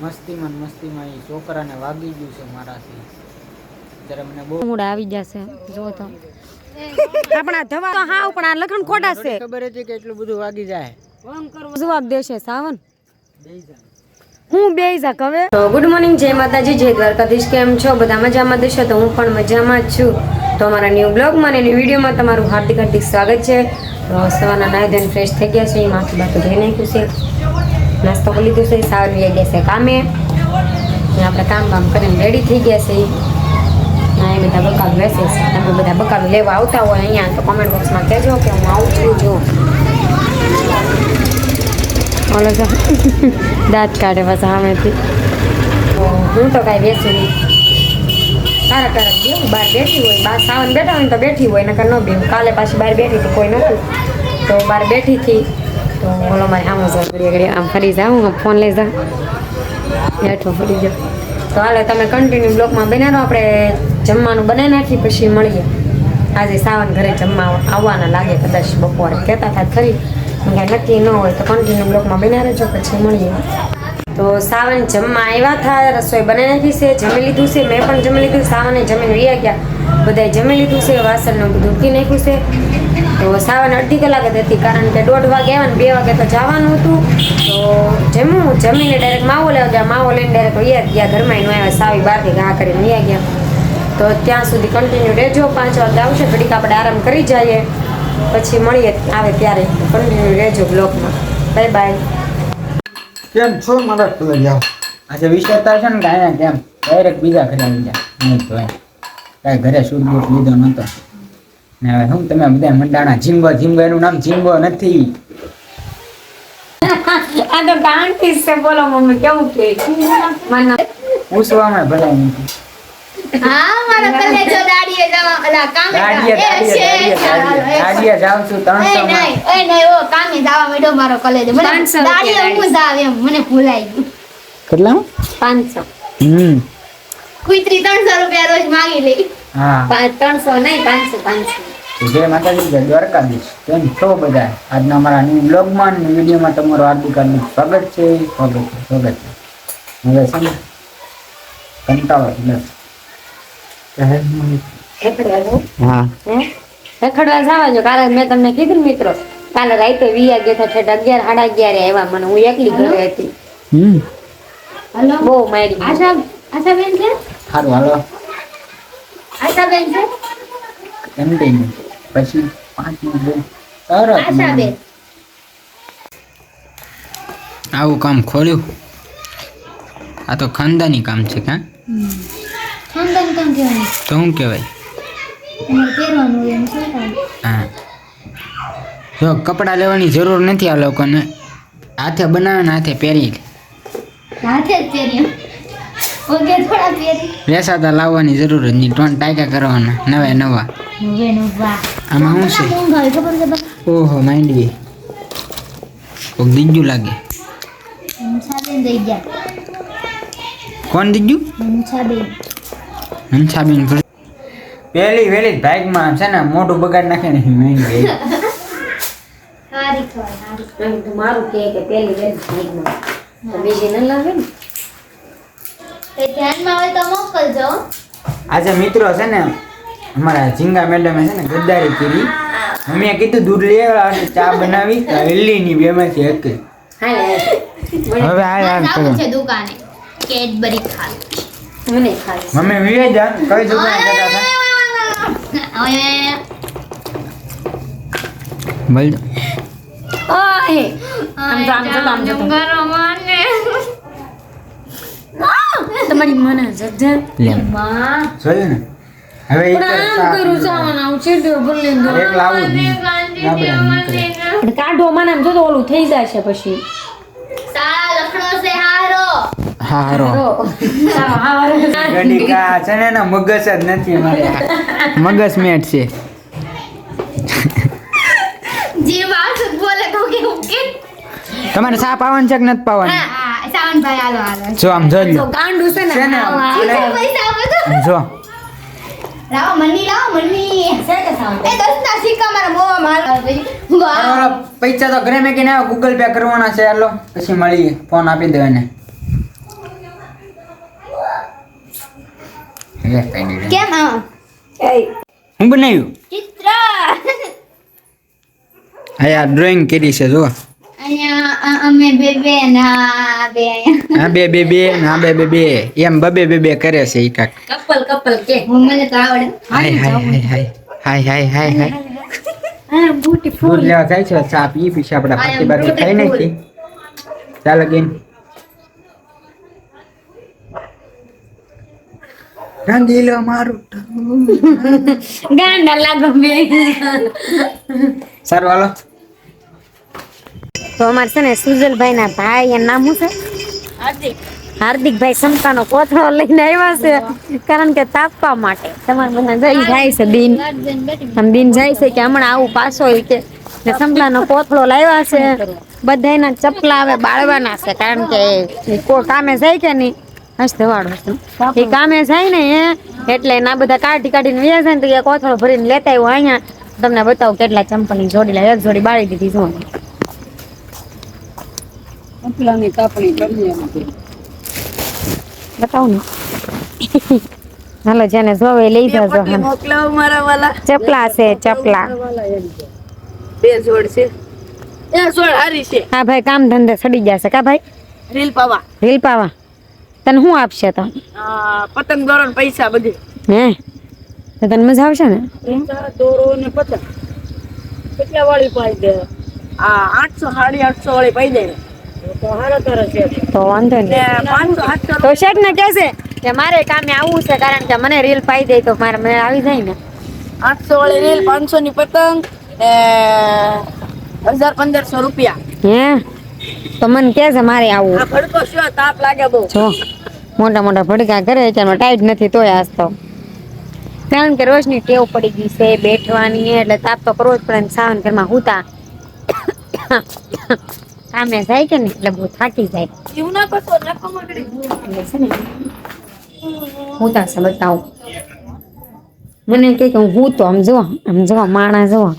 મસ્તીમાં એ છોકરાને વાગી ગયું છે મારાથી. ત્યારે મને બહુ મૂડ આવી જશે. જો તો આપણા ધવા તો હાવ પણ આ લખણ ખોટા છે. ખબર હતી કે એટલું બધું વાગી જાય. જવાબ દેશે સાવન હું બે જા કવે. તો ગુડ મોર્નિંગ, જય માતાજી, જય દ્વારકાધીશ. કેમ છો બધા? મજામાં દેશો? તો હું પણ મજામાં જ છું. તો અમારા ન્યૂ બ્લોગમાં અને વિડીયોમાં તમારું હાર્દિક સ્વાગત છે. તો સવારના નાઈ ધોઈને ફ્રેશ થઈ ગયા છે, માથું બાથું ધોઈ નાખ્યું છે, નાસ્તો કરી લીધું છે, સાવન લઈ ગયા છે કામે. આપણે કામ કરીને રેડી થઈ ગયા છે. ના એ બધા બકાલું વેચે છે. તમે બધા બકાલું લેવા આવતા હોય અહીંયા તો કોમેન્ટ બોક્સમાં કહેજો કે હું આવું છું. જો ઓલો તો દાંત કાઢે બસ સામેથી. હું તો કાંઈ બેસું નહીં, કારક બેવું. બહાર બેઠી હોય, બહાર સાવન બેઠા હોય ને તો બેઠી હોય, નકર ન બેવું. કાલે પાછી બહાર બેઠી તો કોઈ નહોતું તો બહાર બેઠી હતી. તો બોલો મારે આમ જ ઘડી આમ ફરી જાઉં, ફોન લઈ જાઉં, બેઠો ફરી જાઉં. તો હાલો તમે કન્ટિન્યુ બ્લોકમાં બનાવો. આપણે જમવાનું બનાવી નાખી પછી મળીએ. આજે સાવન ઘરે જમવા આવવાના લાગે, કદાચ બપોરે કહેતા હતા ખરી, કાંઈ નક્કી ન હોય તો કન્ટિન્યુ બ્લોકમાં બનાવી રહેજો, પછી મળીએ. તો સાવન જમવા આવ્યા હતા, રસોઈ બનાવી નાખી છે, જમી લીધું છે, મેં પણ જમી લીધું. સાવને જમીને વયા ગયા, બધાએ જમી લીધું છે, વાસણનું બધું ઉકી નાખ્યું છે. તો સાવન અડધી કલાક જ હતી, કારણ કે 1:30 વાગે આવ્યા ને 2 વાગે તો જવાનું હતું. તો જમીને ડાયરેક્ટ માવો લેવા ગયા, માવો લઈને ડાયરેક્ટ વયા ગયા. ઘરમાં એનું આવ્યા સાવી 12 ઘા કરીને વયા ગયા. તો ત્યાં સુધી કન્ટિન્યુ રહેજો, 5 વાગે આવશે, ઘડીક આપણે આરામ કરી જઈએ, પછી મળીએ આવે ત્યારે. કન્ટિન્યુ રહેજો બ્લોગમાં. Bye bye. કેમ છો મારા કલરિયા? આજે વિચારતા છે ને કે અહીંયા કેમ ડાયરેક્ટ બીજા ઘરે આવી જાય. નહીં તો કાંઈ ઘરે શૂટ બૂટ લીધો નહોતો ને. હવે હું તમે બધા મંડાણા જીંબો એનું નામ જીંબો નથી. આ તો કાંટી છે. બોલો મમ્મી કેવું કે મને પૂછવામાં ભલાઈ નથી. હા મારા કલેજો દાડીએ જવા અલા કામે દાડીએ જાવ છું 300 માં. નહીં ઓ કામે જવા મેડો મારો કલેજો મને દાડીએ હું જાવ એમ મને ભૂલાઈ ગયું. કેટલા? 500. કુઈત્રી 300 રૂપિયા રોજ માંગી લે. હા 300 નહીં 500. જય માતાજી, જય દ્વારકાધીશ. કેમ છો બધા? આજના અમારા ન્યૂ બ્લોગમાં અને વિડીયોમાં તમારું હાર્દિક સ્વાગત છે. હવે છે ને કંટાળો રખડવા જવા જો. કાલે મેં તમને કીધું ને મિત્રો, કાલે રાતે 20 ગયા હતા, 11 સાડા 11 આવ્યા. મને હું એકલી ઘરે હતી. હલો બહુ મારી. આશા બેન છે? સારું હાલો. આશા બેન છે? કન્ટિન્યુ પછી 5 મિનિટ આશા બેન આવું કામ ખોલ્યું. આ તો ખાનદાની કામ છે. કાં ખાનદાન કામ કહેવાય તો શું કહેવાય? પહેરવાનું એમ શું કામ? હા, જો કપડાં લેવાની જરૂર નથી આ લોકોને. હાથે બનાવે ને હાથે પહેરી લે. હાથે જ પહેર્યા ઓકે થોડા પહેરી વેસાતા લાવવાની જરૂર જ નહીં. 3 ટાઈકા કરવાના નવા. વાહ આમાં શું છે? ઊંઘ આવે ખબર છે બા? ઓહો માંડવી કોક દીજું લાગે. હંસાબેન દઈ ગયા. કોણ દીજું? હંસાબેન. પહેલી વેલી ભાગમાં છે ને મોઢું બગાડ નાખે ને માંડવી. હારી ખવાય મારું કે પેલી વેલ બીજી ન લાગે ને. તે ધ્યાનમાં હોય તો મોકલજો. આજે મિત્રો છે ને અમારા ઝીંગા મેડમે છે ને ગદ્દારી કરી. મમ્મીએ કીધું દૂધ લઈ આવ્યા, ચા બનાવી, હેલ્લીની બેમાંથી એક. હવે જાવું છે દુકાને કેડબરી ખાવી. મને ખાલી મમ્મી વિવે જા કઈ દુકાને જતા હતા? બોલ. ઓય આમ જો તમારી મને જજ્જર માં જોયું ને. હવે એક કરું સાવન આવું છે તો બોલે એક લાવું જ નહીં. કાઢો મને જો તો ઓલું થઈ જાય છે પછી. સારા લખણો છે હારો. હારો ગડીકા છે ને એના મગજ જ નથી મારે. મગજ મેટ છે. જે વાત બોલે તો કે ઓકે. તમારે સા પાવન છે કે નથી પાવન? હા સાવનભાઈ હાલો જો આમ જોઈ લો. ગાંડું છે ને પૈસા આપો તો જો લાવો મની છે કે સાવન એ 10 ના સિક્કા મારા મોમાં હાલ વાહ પૈસા તો ઘરે મેકીને આવ્યો. ગૂગલ પે કરવાના છે. હાલો પછી મળીએ. ફોન આપી દો એને. લે કઈ નહીં કેમ હું બનાવ્યું ચિત્ર હા આ ડ્રોઈંગ કરી છે જો અહીંયા અમે બે ના બે હા બે હા બે એમ બે કરે છે ઈ કાક કપલ કે મને તો આવડે હાય દૂધ લેવા જાય છે ચા પી પછી આપણે પાટી બાટી ખાઈ નાખી ચાલો ગેમ રંગીલો મારું ગાંડા લાગો બે સારું હાલો તો અમારે છે ને સુજલભાઈ ના ભાઈ એનું નામ શું છે હાર્દિકભાઈ સમતાનો કોથળો લઈને આવ્યા છે કારણ કે તાપવા માટે તમારે બધા જઈ જાય છે દિન દિન જાય છે કે હમણાં આવું પાછો હોય કે સમતાનો કોથળો લાવ્યા છે બધાના ચપલા હવે બાળવાના છે કારણ કે કોઈ કામે જાય કે નહીં હસ ધવાડો છે એ કામે જાય ને એટલે ના બધા કાઢીને વ્યા જાય ને તો એ કોથળો ભરીને લેતા આવ્યો અહીંયા તમને બતાવું કેટલા ચંપલની જોડી લાવી એક જોડી બાળી દીધી જો બતાવું ને હાલો જેને જોવે લઈ જાજો ચપલા છે ચપલા બે જોડ છે એ જોડ હારી છે હા ભાઈ કામ ધંધે સડી જશે કા ભાઈ રીલ પાવા તને શું આપશે તો પતંગ દોરો ને પૈસા બધે હે તો તને મજા આવશે ને પૈસા દોરો ને પતંગ કેટલા વાળી પાઈ દે 800 850 વાળી પાઈ દે તો હારો તારો છે તો વાંધો ને નહીં 500 800 તો શેઠ ને કહેશે કે મારે કામે આવવું છે કારણ કે મને રીલ પાઈ દે તો મારે મેળ આવી જાય ને 800 વાળી રીલ 500 ની પતંગ ને 1500 રૂપિયા હે તો મને કે છે મારે આવું આ ભડકો શું તાપ લાગે બહુ જો મોટા ભડકા કરે છે એમાં ટાઈટ નથી તોય આજ તો કારણ કે રોજની ટેવ પડી ગઈ છે બેઠવાની એટલે તાપ તો કરવો જ પડે ને સાવન ઘરમાં હુતા કામે જાય કે નહીં એટલે બહુ થાકી જાય એવું ના કરતો નકો મગડી એટલે છે ને હુતા છે બતાવું મને કે હું તો આમ જો માણા જો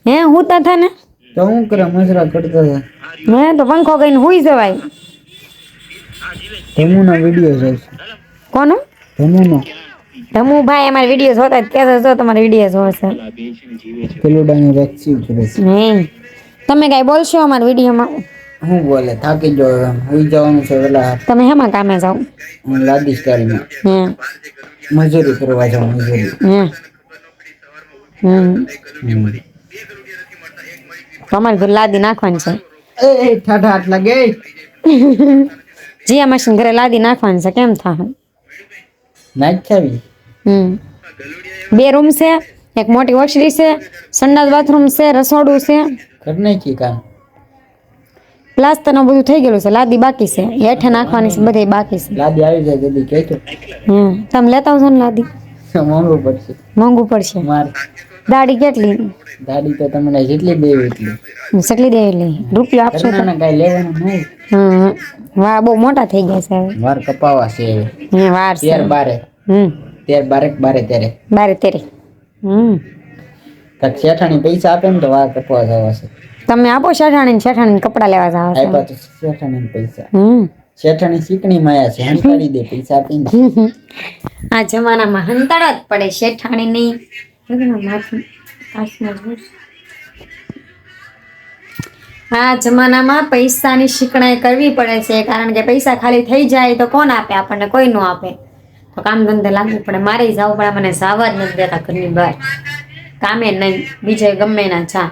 હે હુતા થા ને તો હું કરે મજરા કરતો છે મેં તો પંખો કઈને હુઈ જવાય ધમુનો વિડિયો જોઈશ કોનો ધમુનો ધમુભાઈ અમારા વિડીયો જોતા કહેતો જો તમારા વિડીયો જોશે પેલુડાની રેક્સી કરે છે નહીં તમે કઈ બોલશો અમારા વિડીયોમાં હું બોલે થાકી ગયો હવે હોઈ જવાનું છે પેલા તમે હેમાં કામે જાઓ હું લાદી સ્ટાઇલમાં હે મજૂરી કરવા જાઉં મજૂરી તમારે ઘર લાદી નાખવાની છે એ ઠાઠા આટલા ગઈ જીયા મશીન ઘરે લાદી નાખવાની છે કેમ થાય નાખ્યાવી 2 રૂમ છે એક મોટી ઓસરી છે સંડાસ બાથરૂમ છે રસોડું છે કર નાખી કામ પ્લાસ્ટર નું બધું થઈ ગયેલું છે લાદી બાકી છે હેઠે નાખવાની છે બધે બાકી છે લાદી આવી જાય જલ્દી કહેતો તમે લેતા આવશો ને લાદી મોંઘું પડશે મોંઘું પડશે માર દાડી કેટલી દાડી તો તમને જેટલી દેવી એટલી કેટલી દેવી રૂપિયા આપશો તો ઘરના કાંઈ લેવાનું નહીં વાહ બહુ મોટા થઈ ગયા છે હવે વાર કપાવા છે હવે હે વાર છે 13 બારે તેરે કાંઈક શેઠાણી પૈસા આપે ને તો વાર કપાવા જવા છે તમે આપો શેઠાણી કપડા લેવા જાવ છો આપ્યા તો શેઠાણી પૈસા શેઠાણી શીકણી માયા છે હંતાડી દે પૈસા આપીને આ જમાનામાં હંતાડ જ પડે શેઠાણી નહીં આ જમાનામાં પૈસાની શીકણાઈ કરવી પડે છે કારણ કે પૈસા ખાલી થઈ જાય તો કોણ આપે આપણને કોઈ નો આપે તો કામ ધંધે લાગવું પડે મારે જવું પડે મને જવા જ નથી દેતા ઘરની બહાર કામે નહીં બીજે ગમે ના ચા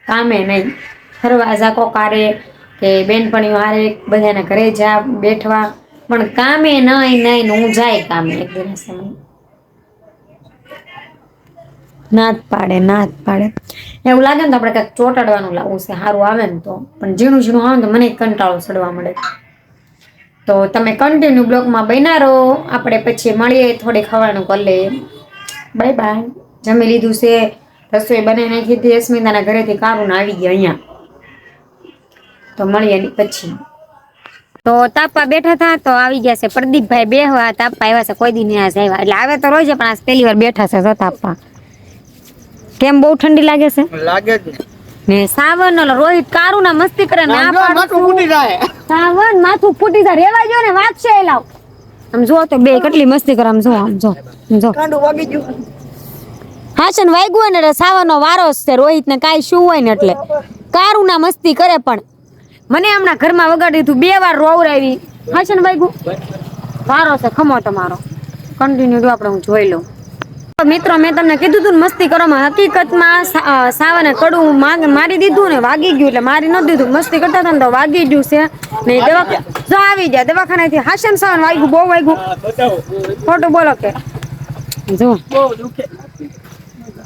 કામે નહીં ફરવા જા કોકારે કે બેનપણીઓ હારે બધાને ઘરે જા બેઠવા પણ કામે નહીં હું જાય કામે એક દિવસ નાત પાડે એવું લાગે ને તો આપણે કંઈક ચોટાડવાનું લાવવું છે સારું આવે ને તો પણ ઝીણું આવે ને તો મને કંટાળો ચડવા મળે તો તમે કન્ટિન્યુ બ્લોગમાં બન્યા રહો આપણે પછી મળીએ થોડી ખાવાનું કરી લઈએ બાય બાય જમી લીધું છે રસોઈ બનાવી નાખી હતી અસ્મિતાના ઘરેથી કારુન આવી ગયા અહીંયા તો મળીએ પછી તો તાપવા બેઠા હતા તો આવી ગયા છે પ્રદીપભાઈ બેહવા તાપવા આવ્યા છે કોઈ દી નહીં આવ્યા એટલે આવે તો રોજ પણ આજ પહેલી વાર બેઠા છે તો તાપવા કેમ બહુ ઠંડી લાગે છે લાગે છે ને સાવન ઓલો રોહિત કારું ના મસ્તી કરે ને આ માથું ફૂટી જાય સાવન માથું ફૂટી જાય રેવા જો ને વાગશે એ લાવ આમ જો તો બે કેટલી મસ્તી કરે આમ જો કાંડું વાગી ગયું. હાશન વાગ્યું હોય ને એટલે સાવાનો વારો જ છે રોહિત ને કાંઈ શું હોય ને એટલે કારું ના મસ્તી કરે પણ મને હમણાં ઘરમાં વગાડી દીધું 2 વાર રોવરાવી હાશન વાગ્યું વારો છે ખમો તમારો કન્ટિન્યુ આપણે હું જોઈ લઉં મિત્રો મેં તમને કીધું તું ને મસ્તી કરવામાં હકીકતમાં સાવાને કડું મારી દીધું ને વાગી ગયું એટલે મારી ન દીધું મસ્તી કરતા હતા ને તો વાગી ગયું છે ને જો આવી જાય દવાખાનાથી હાશન સાવન વાગ્યું બહુ વાગ્યું ખોટું બોલો કે જો બહુ દુખે.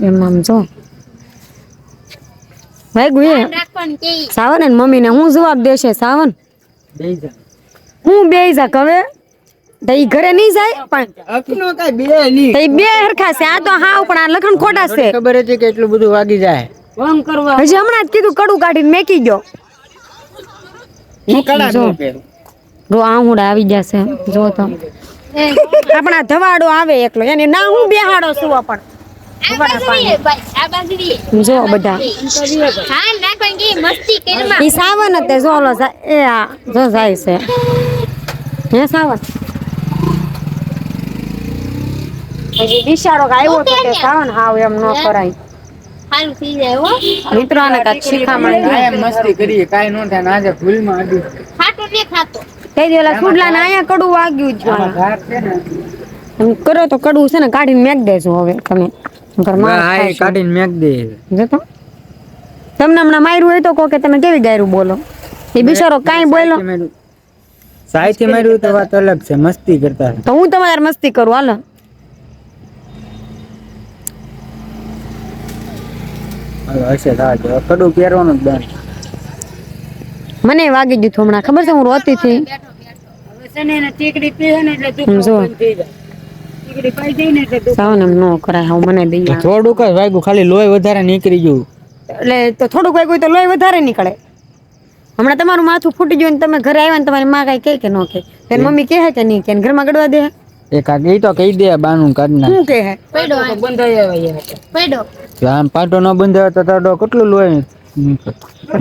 એમ આમ જો વાગ્યું એ રાખવાનું કે સાવન ને મમ્મી ને હું જવાબ દેશે સાવન હું બે જા કવે તો ઈ ઘરે નહીં જાય પણ અકનો કાઈ બે ની તો ઈ બે હરખા છે આ તો હાવ પણ આ લખણ ખોટા છે ખબર હતી કે એટલું બધું વાગી જાય ભંગ કરવા હજી હમણાં જ કીધું કડું કાઢીને મેકી ગયો હું કડા જો. ન પહેરું રો આહુડા આવી જશે જો તો આપણા ધવાડો આવે એકલો એને ના હું બેહાડો સુવા પણ આ બાજુ રે ભાઈ આ બાજુ રે જો બધા હા રાખવાનું કે મસ્તી કરમાં ઈ સાવન તે જો ઓલો એ આ જો જાય છે હે સાવન હજી બિચારો આવ્યો તો તે સાવન હાવ એમ ન કરાય હાલું થઈ જાય હો મિત્રો આને કાંઈક શીખામણ કાયમ મસ્તી કરીએ કાઈ ન થાય ને આજે ભૂલમાં આડું ખાટો ને ખાતો કઈ દેલા સુડલા ને અહીંયા કડું વાગ્યું જ આમાં ઘાટ છે ને એમ કરો તો કડવું છે ને કાઢીને મેક દેજો હવે તમે નકર માર હા એ ખાશો. કાઢીને મેક દે જો તો તમને હમણાં માર્યું હોય તો કહો કે તમે કેવી ગાયરું બોલો એ બિચારો કાંઈ બોલો સાયથી માર્યું તો વાત અલગ છે મસ્તી કરતા તો હું તમારે મસ્તી કરું હાલો હાલો હશે રાજ કડું પહેરવાનું જ બંધ મને વાગી ગયું હતું હમણાં ખબર છે હું રોતી હતી હવે છે ને એને ટીકડી પીએ ને એટલે દુખવું જો. બંધ થઈ જાય. ટીકડી પાઈ જાય ને એટલે દુખ. સાવ ને એમ ન કરાય હાવ મને દઈ થોડુંક જ વાગ્યું ખાલી લોહી વધારે નીકળી ગયું એટલે તો થોડુંક વાગ્યું તો લોહી વધારે નીકળે હમણાં તમારું માથું ફૂટી ગયું ને તમે ઘરે આવ્યા ને તમારી માં કઈ કે ન કે તેની મમ્મી કહે કે નહીં કે ઘરમાં ગડવા દે એક આ ઈ તો કહી દે બાનું કાઢ નાખ શું કહે પડો તો બંધાઈ આવે યાર. પડો કે આમ પાટો ન બંધાવે તો તાડો કેટલું લોહી નીકળે.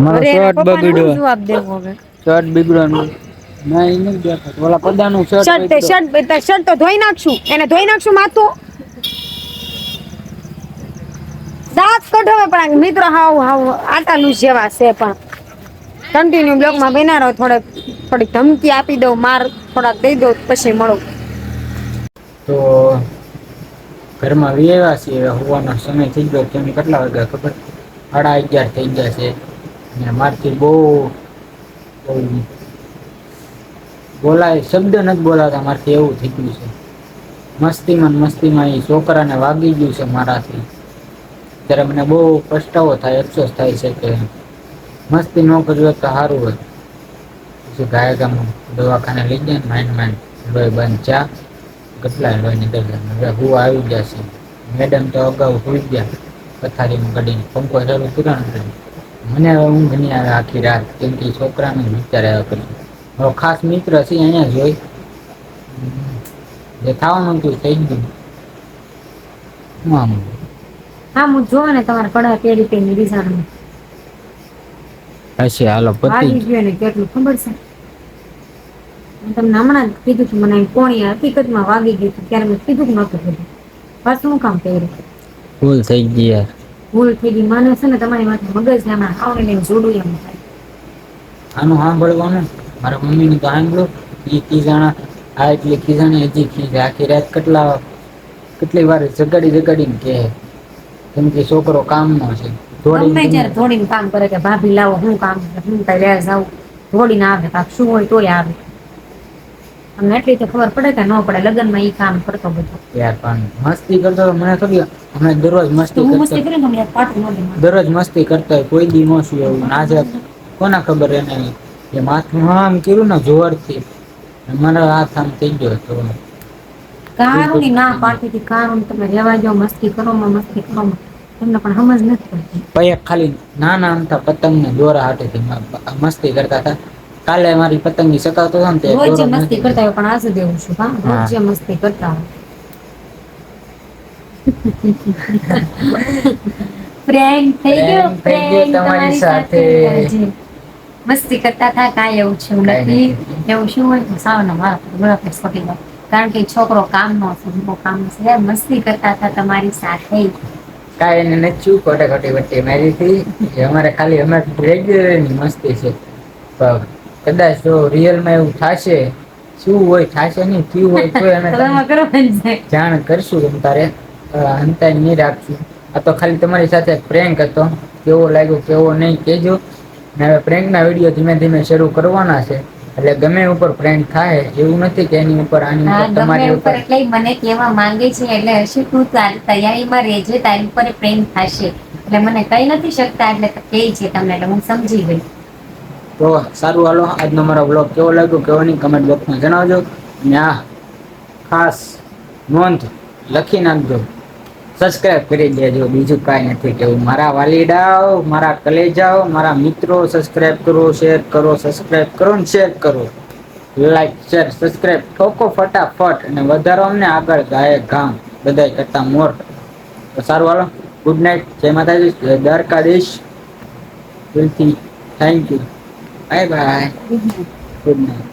મારો ઘરે એના શર્ટ પપ્પાને બગડ્યો શું જવાબ દેવો હવે શર્ટ બગડ્યો ના ઈ નથી દેખાતું ઓલા પદાનું શર્ટ શર્ટ તો ધોઈ નાખશું એને ધોઈ નાખશું માથું દાંત કઢાવે પણ આ મિત્રો હાવ હાવ આટાલું જેવા છે પણ કન્ટિન્યુ બ્લોકમાં બના રહો થોડીક ધમકી આપી દઉં માર થોડાક દઈ દઉં પછી મળો તો ઘરમાં વ્યવા છીએ હોવાનો સમય થઈ ગયો તેમ કેટલા વાગ્યા ખબર 11:30 થઈ ગયા છે અને મારથી બહુ બોલાય શબ્દ નથી બોલાતા મારથી એવું થઈ ગયું છે મસ્તીમાં એ છોકરાને વાગી ગયું છે મારાથી ત્યારે મને બહુ પસ્તાવો થાય અફસોસ થાય છે કે મસ્તી ન કર્યું હોત તો સારું હોત પછી ગાયગામ દવાખાને લઈ જાય ને માંડ લોહી બંધ ચા કેટલાય લોહી નીકળી ગયા હવે હું આવી ગયા છે મેડમ તો અગાઉ સુઈ ગયા પથારીમાં કાઢીને પંખો ચાલુ કર્યો ને મને હવે ઊંઘ નહીં આવે આખી રાત કેમ કે ઈ છોકરાને વિચાર આવ્યા કર્યું હવે ખાસ મિત્ર છે અહીંયા જોઈ જે થવાનું હતું થઈ ગયું હું આમ હા હું જોવે ને તમારા કડા પેરી પેરી રીસાનું હશે હાલો વાગી પતિ ગયું ને કેટલું ખબર છે મેં તમને હમણાં જ કીધું હતું મને કોણી હકીકતમાં વાગી ગયું હતું ત્યારે મેં કીધું કે નહોતું કીધું બસ શું કામ કર્યું ભૂલ થઈ ગઈ યાર ભૂલ થઈ ગઈ માને છે ને તમારી માથે મગજ ને હમણાં આવને લઈને જોડું એમ થાય આનું સાંભળવાનું મારા મમ્મીનું તો સાંભળો એ ખીજાણા આ એટલી ખીજાણી હજી ખીજે આખી રાત કેટલી વાર જગાડીને કહે કેમ કે છોકરો કામનો છે ગમે ત્યારે ધોડીને કામ કરે કે ભાભી લાવો હું કામ છે હું કઈ લેવા જાઉં ધોડીને આવે કાંક શું હોય તોય આવે અમને એટલી તો ખબર પડે કે ન પડે લગ્નમાં ઈ કામ કરતો બધું યાર પણ મસ્તી કરતો તો મને થોડી અમે દરરોજ મસ્તી હું મસ્તી કરતા કરીને તમને પાટું ન દે દરરોજ મસ્તી કરતા હોય કોઈ દી નો શું એવું ને આજે કોના ખબર એને એ માથું આમ કર્યું ને જોરથી મારો હાથ આમ થઈ ગયો તો કારુની ના પાડતી હતી કારું તમે રહેવા જાઓ મસ્તી કરોમાં તમને પણ સમજ નથી પડતી પૈયા ખાલી નાના અમથા પતંગને દોરા હાથેથી મસ્તી કરતા હતા કાલે મારી પતંગની સકાવતો હતો ને તે રોજ દોરો મસ્તી નથી. કરતા હોય પણ આજે દેવું છું હા રોજ મસ્તી કરતા હોય પ્રેન્ક થઈ ગયો Prank થઈ ગયો તમારી સાથે. આજે. મસ્તી કરતા હતા કાંઈ એવું છે એવું નથી એવું શું હોય તો સાવના મારા પર ફટી જાય કારણ કે છોકરો કામનો છે, હું કામ છે, મસ્તી કરતા હતા તમારી સાથે. કાંઈ એને નથી છું ખોટે ખોટી વચ્ચે મારીથી. એ અમારે ખાલી અમે રેગ્યુલરની મસ્તી છે. પણ કદાચ જો રિયલમાં એવું થશે, શું હોય થશે નહીં, થયું હોય તો અમે તો એમાં કરવાનું છે. જાણ કરશું. એમ તારે અંતાઈ નહીં રાખશું. આ તો ખાલી તમારી સાથે પ્રેન્ક હતો. કેવો લાગ્યો કેવો નહીં કહેજો. ને હવે પ્રેન્કના વિડીયો ધીમે ધીમે શરૂ કરવાના છે. એટલે ગમે ઉપર પ્રેન્ક થાય એવું નથી કે એની ઉપર આની હા, ઉપર ગમે તમારી ઉપર ઉપર. એટલે મને કહેવા માંગે છે એટલે હશે તું તૈયારીમાં રહેજે, તારી ઉપર પ્રેમ થશે. એટલે મને કઈ નથી શકતા એટલે કહે છે તમને, એટલે હું સમજી ગઈ. તો સારું, હાલો આજનો મારો બ્લોગ કેવો લાગ્યો કેવો નહીં કમેન્ટ બોક્સમાં જણાવજો. અને આ ખાસ નોંધ લખી નાખજો, સબસ્ક્રાઇબ કરી દેજો. બીજું કાંઈ નથી કેવું. મારા વાલીડાઓ, મારા કલેજાઓ, મારા મિત્રો, સબસ્ક્રાઇબ કરો, શેર કરો, સબસ્ક્રાઇબ કરો ને શેર કરો. લાઈક શેર સબસ્ક્રાઇબ ઠોકો ફટાફટ. અને વધારો અમને આગળ ગાય ગામ બધાય કરતા મોર. તો સારું હાલો, ગુડ નાઇટ, જય માતાજી, જય દ્વારકાધીશ. દિલથી thank you, bye bye, good night.